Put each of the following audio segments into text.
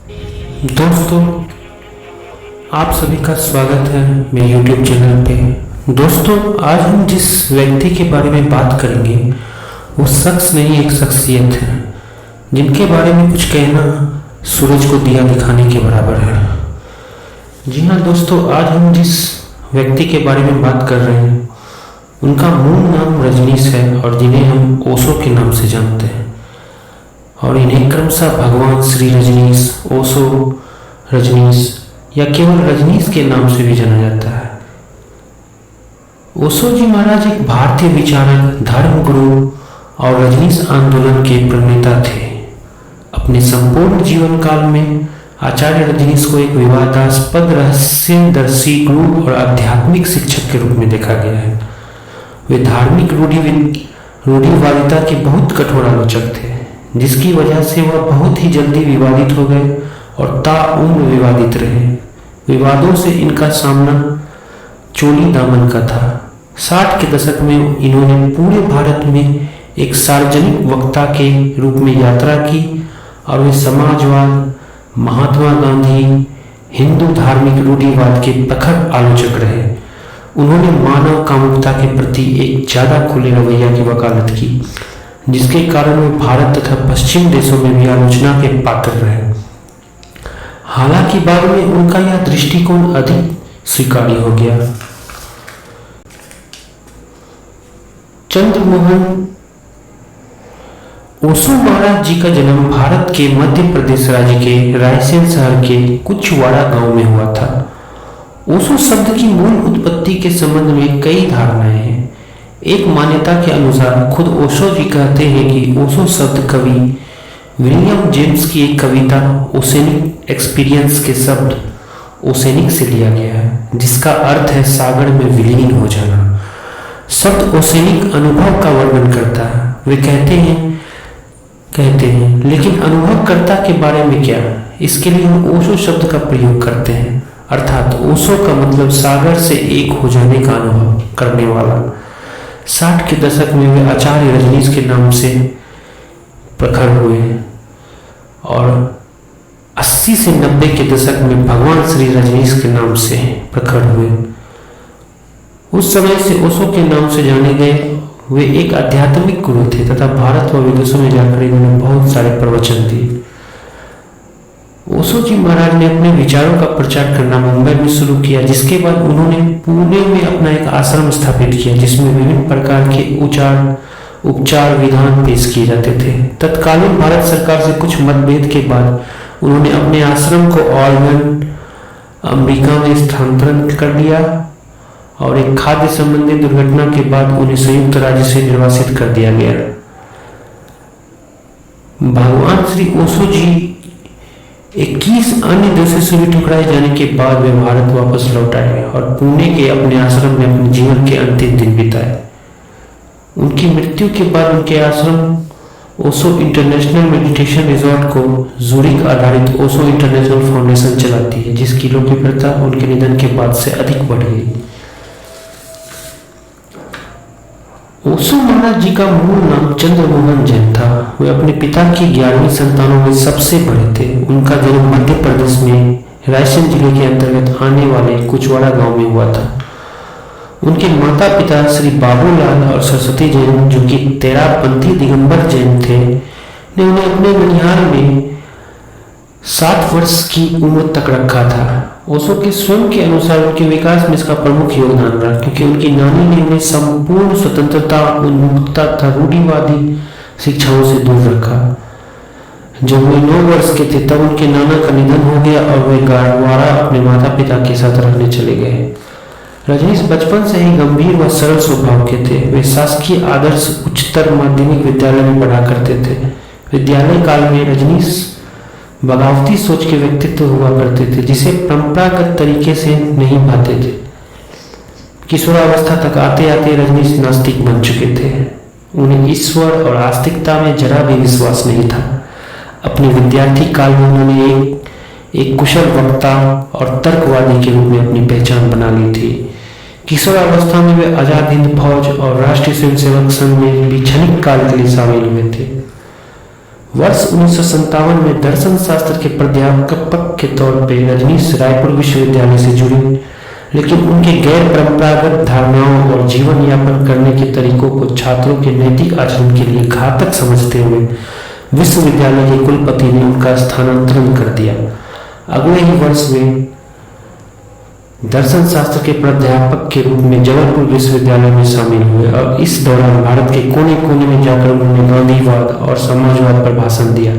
दोस्तों, आप सभी का स्वागत है मेरे YouTube चैनल पे। दोस्तों, आज हम जिस व्यक्ति के बारे में बात करेंगे वो शख्स नहीं, एक शख्सियत है जिनके बारे में कुछ कहना सूरज को दिया दिखाने के बराबर है। जी हाँ दोस्तों, आज हम जिस व्यक्ति के बारे में बात कर रहे हैं उनका मूल नाम रजनीश है और जिन्हें हम ओशो के नाम से जानते हैं, और इन्हें क्रमशः भगवान श्री रजनीश, ओशो रजनीश या केवल रजनीश के नाम से भी जाना जाता है। ओशो जी महाराज एक भारतीय विचारक, धर्म गुरु और रजनीश आंदोलन के प्रणेता थे। अपने संपूर्ण जीवन काल में आचार्य रजनीश को एक विवादास्पद, रहस्यदर्शी गुरु और आध्यात्मिक शिक्षक के रूप में देखा गया है। वे धार्मिक रूढ़िवादिता के बहुत कठोर आलोचक थे, जिसकी वजह से वह बहुत ही जल्दी विवादित हो गए और ताउम्र विवादित रहे। विवादों से इनका सामना चोली दामन का था। 60 के दशक में इन्होंने पूरे भारत में एक सार्वजनिक वक्ता के रूप में यात्रा की और वे समाजवाद, महात्मा गांधी, हिंदू धार्मिक रूढ़िवाद के प्रखर आलोचक रहे। उन्होंने मानव कामुकता के प्रति एक ज्यादा खुले रवैया की वकालत की, जिसके कारण वे भारत तथा पश्चिम देशों में भी आलोचना के पात्र रहे। हालांकि बाद में उनका यह दृष्टिकोण अधिक स्वीकार्य हो गया। चंद्रमोहन ओशो महाराज जी का जन्म भारत के मध्य प्रदेश राज्य के रायसेन शहर के कुचवाड़ा गांव में हुआ था। ओशो शब्द की मूल उत्पत्ति के संबंध में कई धारणाएं हैं। एक मान्यता के अनुसार खुद ओशो जी कहते हैं कि ओशो शब्द कवि विलियम जेम्स की एक कविता ओसेनिक एक्सपीरियंस के शब्द ओसेनिक से लिया गया है, जिसका अर्थ है सागर में विलीन हो जाना। शब्द ओसेनिक अनुभव का वर्णन करता है। वे कहते हैं लेकिन अनुभवकर्ता के बारे में क्या? इसके लिए हम ओशो शब्द का प्रयोग करते हैं, अर्थात ओशो का मतलब सागर से एक हो जाने का अनुभव करने वाला। 60 के दशक में वे आचार्य रजनीश के नाम से प्रखर हुए और 80 से 90 के दशक में भगवान श्री रजनीश के नाम से प्रखर हुए। उस समय से ओशो के नाम से जाने गए। वे एक आध्यात्मिक गुरु थे तथा भारत व विदेशों में जाकर इन्होंने बहुत सारे प्रवचन दिए। ओशो जी महाराज ने अपने विचारों का प्रचार करना मुंबई में शुरू किया, जिसके बाद उन्होंने पुणे में अपना एक आश्रम स्थापित किया, जिसमें विभिन्न प्रकार के उपचार विधान पेश किए जाते थे। तत्कालीन भारत सरकार से कुछ मतभेद के बाद उन्होंने अपने आश्रम को ऑलमैन, अमेरिका में स्थानांतरित कर दिया और एक खाद्य संबंधी दुर्घटना के बाद उन्हें संयुक्त राज्य से निर्वासित कर दिया गया। भगवान श्री ओशो जी 21 अन्य देशों से भी ठुकराए जाने के बाद वे भारत वापस लौट आए और पुणे के अपने आश्रम में अपने जीवन के अंतिम दिन बिताए। उनकी मृत्यु के बाद उनके आश्रम ओशो इंटरनेशनल मेडिटेशन रिजॉर्ट को जूरिक आधारित ओशो इंटरनेशनल फाउंडेशन चलाती है, जिसकी लोकप्रियता उनके निधन के बाद से अधिक बढ़ गई। ओशो महाराज जी का मूल नाम चंद्रमोहन जैन था। वे अपने पिता की 11वीं संतानों में सबसे बड़े थे। उनका जन्म मध्य प्रदेश में रायसेन जिले के अंतर्गत आने वाले कुचवाड़ा गांव में हुआ था। उनके माता पिता श्री बाबूलाल और सरस्वती जैन, जो कि तेरापंथी दिगंबर जैन थे, ने उन्हें अपने मनिहार में 7 वर्ष की उम्र तक रखा था। ओशो के स्वयं के अनुसार उनके विकास में इसका प्रमुख योगदान रहा, क्योंकि उनकी नानी ने उन्हें संपूर्ण स्वतंत्रता, उन्मुक्तता तथा रूढ़िवादी शिक्षाओं से दूर रखा। जब वे 9 वर्ष के थे तब उनके नाना का निधन हो गया और वे गारवाड़ा अपने माता पिता के साथ रहने चले गए। रजनीश बचपन से ही गंभीर व सरल स्वभाव के थे। वे शासकीय आदर्श उच्चतर माध्यमिक विद्यालय में पढ़ा करते थे। विद्यालय काल में रजनीश बगावती सोच के व्यक्तित्व हुआ करते थे, जिसे परंपरागत तरीके से नहीं पाते थे। किशोरावस्था तक आते आते रजनीश नास्तिक बन चुके थे। उन्हें ईश्वर और आस्तिकता में जरा भी विश्वास नहीं था। अपने विद्यार्थी काल में उन्होंने एक कुशल वक्ता और तर्कवादी के रूप में अपनी पहचान बना ली थी। किशोरावस्था में वे आजाद हिंद फौज और राष्ट्रीय स्वयंसेवक संघ में भी क्षणिक काल के लिए शामिल हुए थे। वर्ष 1957 में दर्शन शास्त्र के प्राध्यापक के तौर पर रजनीश रायपुर विश्वविद्यालय से जुड़े, लेकिन उनके गैर परंपरागत धारणाओं और जीवन यापन करने के तरीकों को छात्रों के नैतिक आचरण के लिए घातक समझते हुए विश्वविद्यालय के कुलपति ने उनका स्थानांतरण कर दिया। अगले ही वर्ष वे दर्शन शास्त्र के प्राध्यापक के रूप में जबलपुर विश्वविद्यालय में शामिल हुए और इस दौरान भारत के कोने कोने में जाकर उन्होंने गांधीवाद और समाजवाद पर भाषण दिया।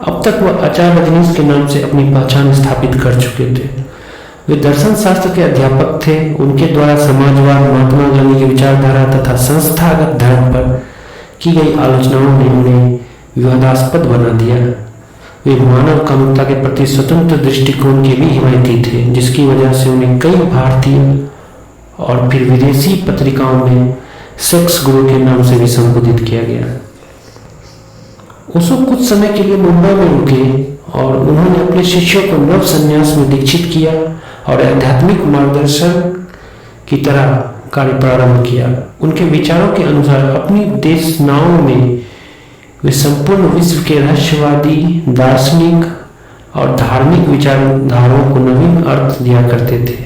अब तक वह आचार्य रजनीश के नाम से अपनी पहचान स्थापित कर चुके थे। वे दर्शन शास्त्र के अध्यापक थे। उनके द्वारा समाजवाद, महात्मा गांधी की विचारधारा तथा संस्थागत धर्म पर की गई आलोचनाओं ने उन्हें विवादास्पद बना दिया। वे मानव कामुकता के प्रति स्वतंत्र दृष्टिकोण के भी हिमायती थे, जिसकी वजह से उन्हें कई भारतीय और फिर विदेशी पत्रिकाओं में सेक्स गुरु के नाम से भी संबोधित किया गया। ओशो कुछ समय के लिए मुंबई में रुके और उन्होंने अपने शिष्यों को नव संन्यास में दीक्षित किया और आध्यात्मिक मार्गदर्शक की तरह कार्य प्रारंभ किया। उनके विचारों के अनुसार अपनी देशनाओं में वे संपूर्ण विश्व के रहस्यवादी, दार्शनिक और धार्मिक विचारधाराओं को नवीन अर्थ दिया करते थे।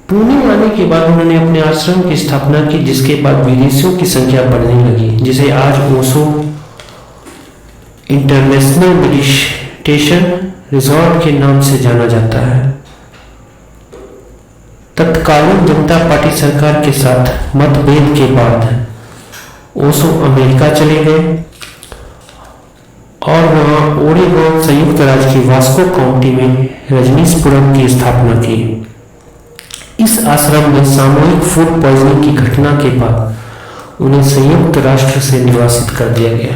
पुणे आने के बाद उन्होंने अपने आश्रम की स्थापना की, जिसके बाद विदेशियों की संख्या बढ़ने लगी, जिसे आज ओशो इंटरनेशनल मेडिटेशन रिजॉर्ट के नाम से जाना जाता है। तत्कालीन जनता पार्टी सरकार के साथ मतभेद के बाद ओशो अमेरिका चले गए और वहां ओरेगॉन संयुक्त राज्य की वास्को काउंटी में रजनीशपुरम की स्थापना की। इस आश्रम में सामूहिक फूड पॉइजनिंग की घटना के बाद उन्हें संयुक्त राष्ट्र से निर्वासित कर दिया गया।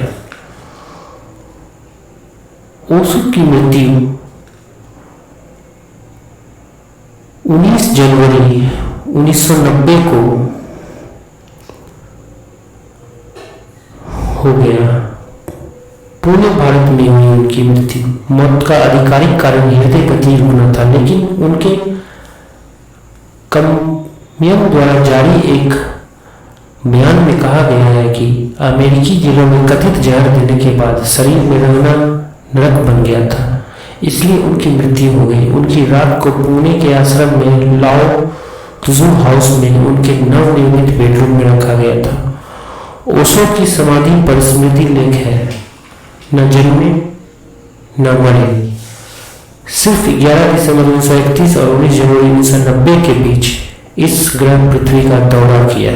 ओशो की मृत्यु 19 जनवरी 1990 को हो गया। पुणे भारत में हुई उनकी मृत्यु। मौत का आधिकारिक कारण हृदय गति रुकना था, लेकिन उनके कमियन द्वारा जारी एक बयान में कहा गया है कि अमेरिकी जेलों में कथित जहर देने के बाद शरीर में रहना नरक बन गया था, इसलिए उनकी मृत्यु हो गई। उनकी रात को पुणे के आश्रम में लाओ त्जू हाउस में उनके नवनिर्मित बेडरूम में रखा गया था। ओशो की समाधि पर स्मृति लेख है, न जन्मे न मरे। सिर्फ 11 दिसंबर 1931 और 19 जनवरी 1990 के बीच इस ग्रह पृथ्वी का दौरा किया।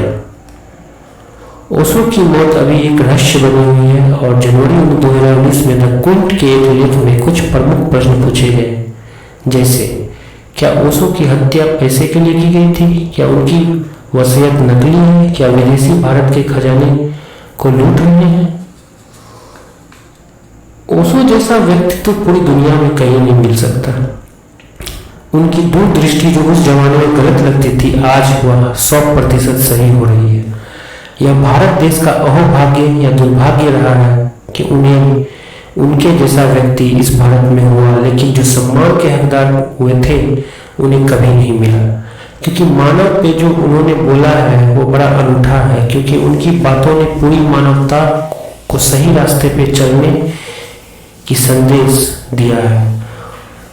ओशो की मौत अभी एक रहस्य बनी हुई है और जनवरी 2019 में द कुंट के एक लेख में कुछ प्रमुख प्रश्न पूछे गए, जैसे क्या ओशो की हत्या पैसे के लिए की गई थी? क्या उनकी वसीयत नकली है? क्या विदेशी भारत के खजाने को लूट रहे हैं? ओशो जैसा व्यक्तित्व पूरी दुनिया में कहीं नहीं मिल सकता। उनकी दूरदृष्टि जो उस जमाने में गलत लगती थी, आज वह 100% सही हो रही है। यह भारत देश का अहोभाग्य या दुर्भाग्य रहा है कि उन्हें उनके जैसा व्यक्ति इस भारत में हुआ, लेकिन जो सम्मान के हकदार हुए थे उन्हें कभी नहीं मिला, क्योंकि मानव पे जो उन्होंने बोला है वो बड़ा अनूठा है, क्योंकि उनकी बातों ने पूरी मानवता को सही रास्ते पे चलने की संदेश दिया है।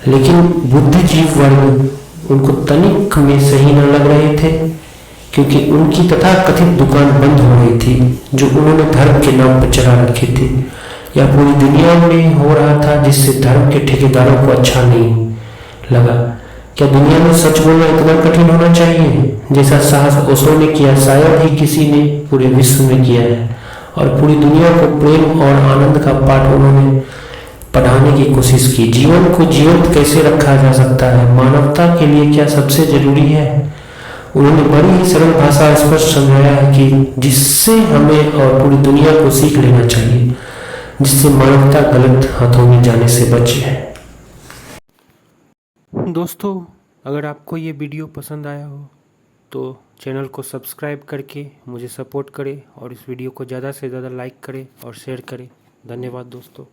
लेकिन बुद्धिजीव वर्ग उनको तनिक में सही न लग रहे थे, क्योंकि उनकी तथाकथित दुकान बंद हो रही थी जो उन्होंने धर्म के नाम पर चला रखी थी। यह पूरी दुनिया में हो रहा था, जिससे धर्म के ठेकेदारों को अच्छा नहीं लगा। क्या दुनिया में सच बोलना इतना कठिन होना चाहिए जैसा साहस ओशो ने किया? शायद ही किसी ने पूरे विश्व में किया है। और पूरी दुनिया को प्रेम और आनंद का पाठ उन्होंने पढ़ाने की कोशिश की। जीवन को जीवंत कैसे रखा जा सकता है, मानवता के लिए क्या सबसे जरूरी है, उन्होंने बड़ी ही सरल भाषा स्पष्ट समझाया है कि जिससे हमें और पूरी दुनिया को सीख लेना चाहिए, जिससे मानवता गलत हाथों में जाने से बचे। दोस्तों, अगर आपको ये वीडियो पसंद आया हो तो चैनल को सब्सक्राइब करके मुझे सपोर्ट करें और इस वीडियो को ज़्यादा से ज़्यादा लाइक करें और शेयर करें। धन्यवाद दोस्तों।